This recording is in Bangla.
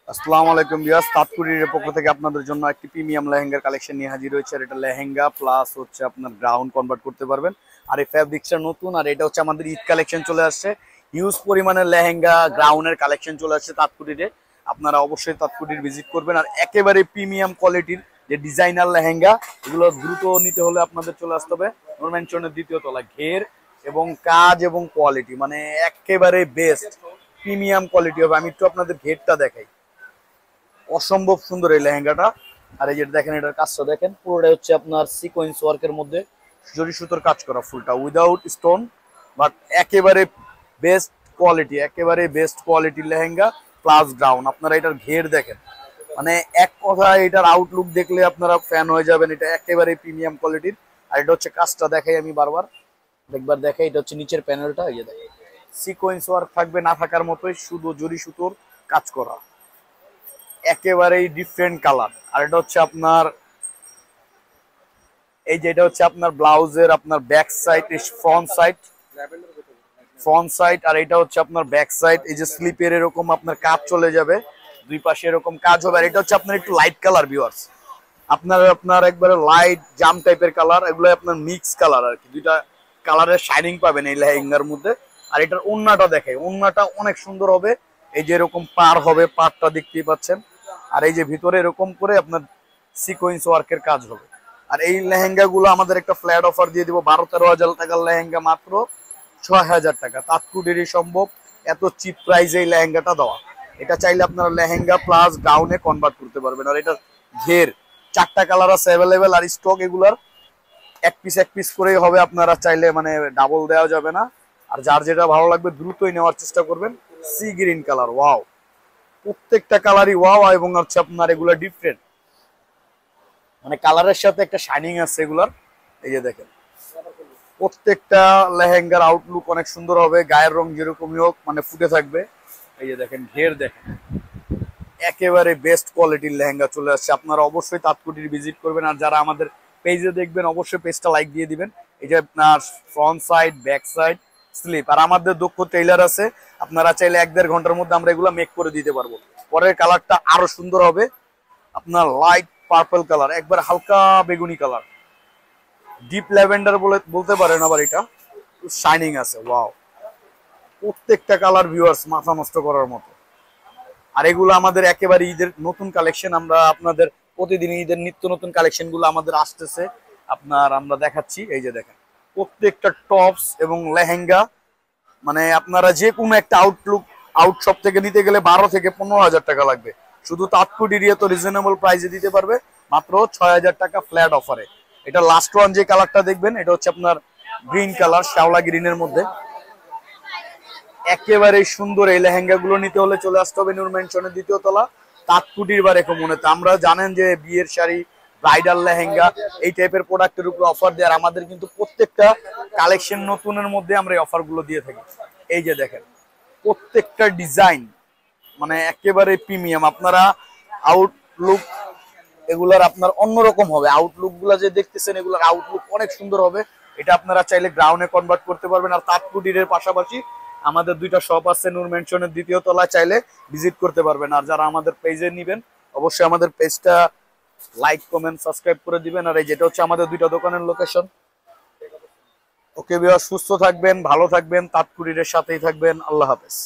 আসসালামু আলাইকুম ভিউয়ার্স, তাৎকুরির পক্ষ থেকে আপনাদের জন্য একটি প্রিমিয়াম লেহেঙ্গার কালেকশন নিয়ে হাজির হয়েছে। আর এটা লেহেঙ্গা প্লাস হচ্ছে আপনার গ্রাউন্ড কনভার্ট করতে পারবেন। আর এই ফ্যাব্রিক্সটা নতুন, আর এটা হচ্ছে আমাদের ঈদ কালেকশন চলে আসছে। হিউজ পরিমাণের লেহেঙ্গা গ্রাউন্ডের কালেকশন চলে আসছে তাৎকুরিরে। আপনারা অবশ্যই তাৎকুরির ভিজিট করবেন। আর একেবারে প্রিমিয়াম কোয়ালিটির যে ডিজাইনার লেহেঙ্গা, এগুলো দ্রুত নিতে হলে আপনাদের চলে আসতে হবে নূর ম্যানশনের দ্বিতীয় তলা। ঘের এবং কাজ এবং কোয়ালিটি মানে একেবারে বেস্ট প্রিমিয়াম কোয়ালিটি হবে। আমি একটু আপনাদের ঘেরটা দেখাই, অসম্ভব সুন্দর এই লেহেঙ্গাটা। আর এই যে দেখেন, এটার কাজটা দেখেন, পুরোটা হচ্ছে আপনার সিকোয়েন্স ওয়ার্কের মধ্যে জরি সুতোর কাজ করা, ফুলটা উইদাউট স্টোন, বাট একেবারে বেস্ট কোয়ালিটি, একেবারে বেস্ট কোয়ালিটির লেহেঙ্গা প্লাস গ্রাউন্ড। আপনারা এটার ঘের দেখেন, মানে এক কথায় এটার আউটলুক দেখলে আপনারা ফ্যান হয়ে যাবেন। এটা একেবারে প্রিমিয়াম কোয়ালিটির। আর এটা হচ্ছে কাজটা দেখাই আমি বারবার, একবার দেখাই। এটা হচ্ছে নিচের প্যানেলটা, এই যে দেখেন সিকোয়েন্স ওয়ার্ক থাকবে না থাকার মতোই, শুধু জরি সুতোর কাজ করা, একেবারেই ডিফারেন্ট কালার। আর এটা হচ্ছে আপনার এই যে এটা হচ্ছে আপনার ব্লাউজের আপনার ব্যাক সাইড, ফ্রন্ট সাইড। আর এটা হচ্ছে আপনার ব্যাক সাইড। এই যে স্লিপের এরকম আপনার কাজ চলে যাবে, দুই পাশে এরকম কাজ হবে। আর এটা হচ্ছে আপনার একটু লাইট কালার ভিউয়ার্স, আপনার একবারে লাইট জাম টাইপের কালার, এগুলো আপনার মিক্স কালার আর কি, দুইটা কালারের শাইনিং পাবেন এই লেহেঙ্গার মধ্যে। আর এটার ওন্নাটা দেখে, ওন্নাটা অনেক সুন্দর হবে। এই যে এরকম পার হবে, পারটা দেখতেই পাচ্ছেন। আর এই যে ভিতরে এরকম করে আপনার সিকোয়েন্স ওয়ার্কের কাজ হবে। আর এই লেহেঙ্গা গুলো আমাদের একটা ফ্ল্যাট অফার দিয়ে দিব, 12-13 হাজার টাকার লেহেঙ্গা মাত্র 6,000 টাকা। তাৎকুরিরই সম্ভব এত চিপ প্রাইসে এই লেহেঙ্গাটা দেওয়া। এটা চাইলে আপনারা লেহেঙ্গা প্লাস গাউনে কনভার্ট করতে পারবেন। আর এটা ঘের 4টা কালার আছে অ্যাভেলেবেল। আর স্টক এগুলার এক পিস করেই হবে, আপনারা চাইলে মানে ডাবল দেওয়া যাবে না। আর যার যেটা ভালো লাগবে দ্রুতই নেওয়ার চেষ্টা করবেন। সি গ্রিন কালার, ওয়াও, প্রত্যেকটা কালারই ওয়াও। এবং হচ্ছে আপনার এগুলা ডিফারেন্ট, মানে কালারের সাথে একটা শাইনিং আছে এগুলার। এই যে দেখেন, প্রত্যেকটা লেহেঙ্গার আউটলুক অনেক সুন্দর হবে, গায়ের রং যেরকমই হোক মানে ফুটে থাকবে। এই যে দেখেন ঘের দেখেন, একেবারে বেস্ট কোয়ালিটির লেহেঙ্গা চলে আসছে। আপনারা অবশ্যই তাৎকুরির ভিজিট করবেন। আর যারা আমাদের পেজে দেখবেন অবশ্যই পেজটা লাইক দিয়ে দিবেন। এই যে আপনার front side, back side, slip. আর আমাদের দক্ষ টেইলার আছে, আপনারা চাইলে 1-1.5 ঘন্টার মধ্যে আমরা এগুলো মেক করে দিতে পারবো। পরের কালারটা আরো সুন্দর হবে, আপনার লাইট পার্পল কালার, একবার হালকা বেগুনি কালার, ডিপ ল্যাভেন্ডার বলতে পারেন। আবার এটা শাইনিং আছে, ওয়াও, প্রত্যেকটা কালার ভিউয়ার্স মাথা নষ্ট করার মতো। আর এগুলো আমাদের একেবারে ঈদের নতুন কালেকশন। আমরা আপনাদের প্রতিদিন ঈদের নিত্য নতুন কালেকশন গুলো আমাদের আসতেছে, আমরা দেখাচ্ছি। এই যে দেখেন, প্রত্যেকটা টপস এবং লেহেঙ্গা, মানে আপনারা যে কোনো একটা আউট শপ থেকে নিতে গেলে 12-15 হাজার টাকা লাগবে। শুধু তাৎকুরির তো রিজনেবল প্রাইসে দিতে পারবে মাত্র 6,000 টাকা ফ্ল্যাট অফারে। এটা লাস্ট ওয়ান যে কালারটা দেখবেন, এটা হচ্ছে আপনার গ্রিন কালার, শ্যাওলা গ্রিনের মধ্যে, একেবারে সুন্দর। এই লেহেঙ্গা গুলো নিতে হলে চলে আসতে হবে নূর ম্যানশনের দ্বিতীয় তলা, তাৎকুটির বা রেকমনেতে। আমরা জানেন যে বিয়ের শাড়ি, ব্রাইডাল লেহেঙ্গা, এই টাইপের প্রোডাক্টের উপর অফার দেয়। আর আমাদের কিন্তু প্রত্যেকটা কালেকশন নতুনের মধ্যে আমরা এই অফার গুলো দিয়ে থাকি। এই যে দেখেন, প্রত্যেকটা ডিজাইন মানে একেবারে প্রিমিয়াম। আপনারা আউটলুক এগুলার আপনার অন্যরকম হবে, আউটলুক গুলা যে দেখতেছেন এগুলার আউটলুক অনেক সুন্দর হবে। এটা আপনারা চাইলে গ্রাউন্ডে কনভার্ট করতে পারবেন। আর তাৎকুটির পাশাপাশি আমাদের 2টা শপ আছে নূর ম্যানশনের দ্বিতীয় তলায়, চাইলে ভিজিট করতে পারবেন। আর যারা আমাদের পেজে নিবেন অবশ্যই আমাদের পেজটা লাইক, কমেন্ট, সাবস্ক্রাইব করে দিবেন। আর এই যেটা হচ্ছে আমাদের 2টা দোকানের লোকেশন। ওকে ভিউয়ার্স, সুস্থ থাকবেন, ভালো থাকবেন, তাৎকুরির সাথেই থাকবেন। আল্লাহ হাফেজ।